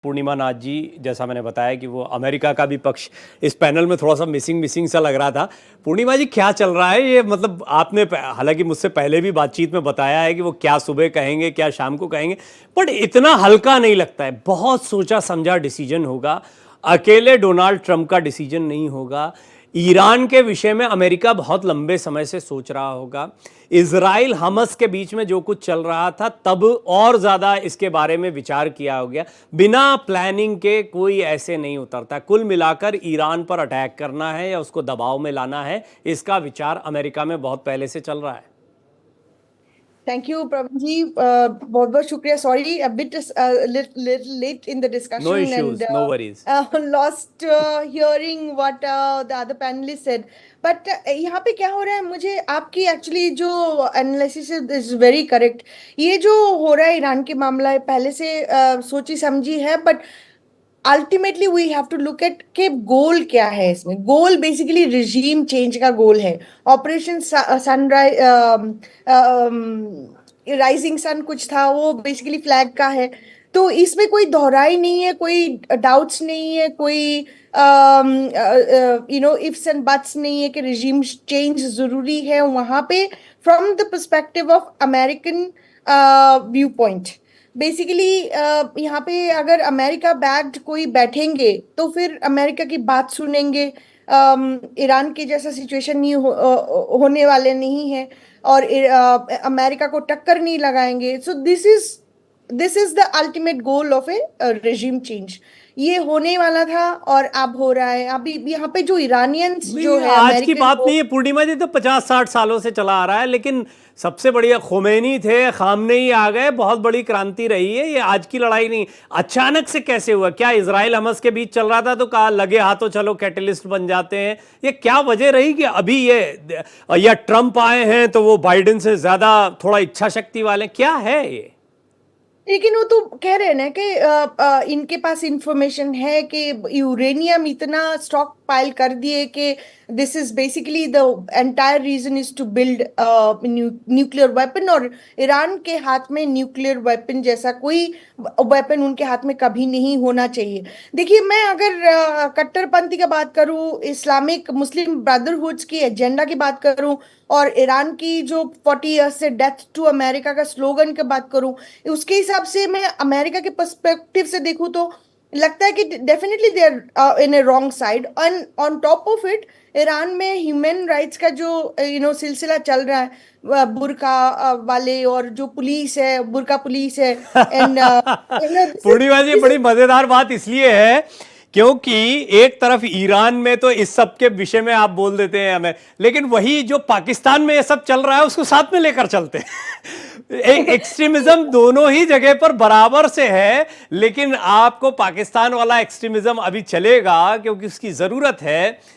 पूर्णिमा नाथ जी, जैसा मैंने बताया कि वो अमेरिका का भी पक्ष इस पैनल में थोड़ा सा मिसिंग सा लग रहा था। पूर्णिमा जी, क्या चल रहा है ये? मतलब आपने हालांकि मुझसे पहले भी बातचीत में बताया है कि वो क्या सुबह कहेंगे क्या शाम को कहेंगे, बट इतना हल्का नहीं लगता है। बहुत सोचा समझा डिसीजन होगा, अकेले डोनाल्ड ट्रंप का डिसीजन नहीं होगा। ईरान के विषय में अमेरिका बहुत लंबे समय से सोच रहा होगा। इजराइल हमस के बीच में जो कुछ चल रहा था तब और ज़्यादा इसके बारे में विचार किया हो गया। बिना प्लानिंग के कोई ऐसे नहीं उतरता। कुल मिलाकर ईरान पर अटैक करना है या उसको दबाव में लाना है, इसका विचार अमेरिका में बहुत पहले से चल रहा है। थैंक यू प्रवीण जी, बहुत बहुत शुक्रिया। Sorry, a bit little late in the no discussion and issues, no worries. lost hearing what the other panelists said. But यहाँ पे क्या हो रहा है, मुझे आपकी एक्चुअली जो एनालिसिस इज वेरी करेक्ट। ये जो हो रहा है ईरान के मामला है, पहले से सोची समझी है, but ultimately we have to look at के गोल क्या है। इसमें गोल बेसिकली रिजीम चेंज का गोल है। ऑपरेशन सनराइज, राइजिंग सन कुछ था, वो बेसिकली फ्लैग का है। तो इसमें कोई दोहराई नहीं है, कोई डाउट्स नहीं है, कोई इफ्स एंड बट्स नहीं है कि रिजीम चेंज जरूरी है वहां पे, from the perspective of American view point. Basically यहाँ पे अगर अमेरिका बैक्ड कोई बैठेंगे तो फिर अमेरिका की बात सुनेंगे। ईरान के जैसा सिचुएशन नहीं होने वाले नहीं है, और अमेरिका को टक्कर नहीं लगाएंगे। So this is the ultimate goal of A regime change. ये होने वाला था और अब हो रहा है। अभी यहाँ पे जो ईरानियंस जो है आज की अमेरिकन बात वो, नहीं है पूर्णिमा जी, तो 50-60 सालों से चला आ रहा है। लेकिन सबसे बढ़िया खोमेनी थे, खामनेई आ गए, बहुत बड़ी क्रांति रही है। ये आज की लड़ाई नहीं। अचानक से कैसे हुआ? क्या इजराइल हमस के बीच चल रहा था तो कहा लगे हाथों चलो कैटलिस्ट बन जाते हैं? ये क्या वजह रही कि अभी ये, या ट्रंप आए हैं तो वो बाइडेन से ज्यादा थोड़ा इच्छा शक्ति वाले? क्या है ये? लेकिन वो तो कह रहे हैं ना कि इनके पास इंफॉर्मेशन है कि यूरेनियम इतना स्टॉक पाइल कर दिए कि this is basically the entire reason is to build nuclear weapon. और ईरान के हाथ में न्यूक्लियर वेपन जैसा कोई वेपन उनके हाथ में कभी नहीं होना चाहिए। देखिए, मैं अगर कट्टरपंथी की बात करूं, इस्लामिक मुस्लिम ब्रदरहुड्स की एजेंडा की बात करूं, और ईरान की जो 40 ईयर्स से डेथ टू अमेरिका का स्लोगन की बात करूं, उसके हिसाब से मैं अमेरिका के पर्सपेक्टिव से देखूं तो लगता है कि definitely they are in a wrong side. And on top of it, Iran में ह्यूमन राइट्स का जो सिलसिला चल रहा है, बुरका वाले, और जो पुलिस है, बुरका पुलिस है, एंड पूर्णिमा जी, बड़ी मजेदार बात इसलिए है क्योंकि एक तरफ ईरान में तो इस सब के विषय में आप बोल देते हैं हमें, लेकिन वही जो पाकिस्तान में ये सब चल रहा है उसको साथ में लेकर चलते हैं। एक्सट्रीमिज्म दोनों ही जगह पर बराबर से है, लेकिन आपको पाकिस्तान वाला एक्सट्रीमिज्म अभी चलेगा क्योंकि उसकी जरूरत है।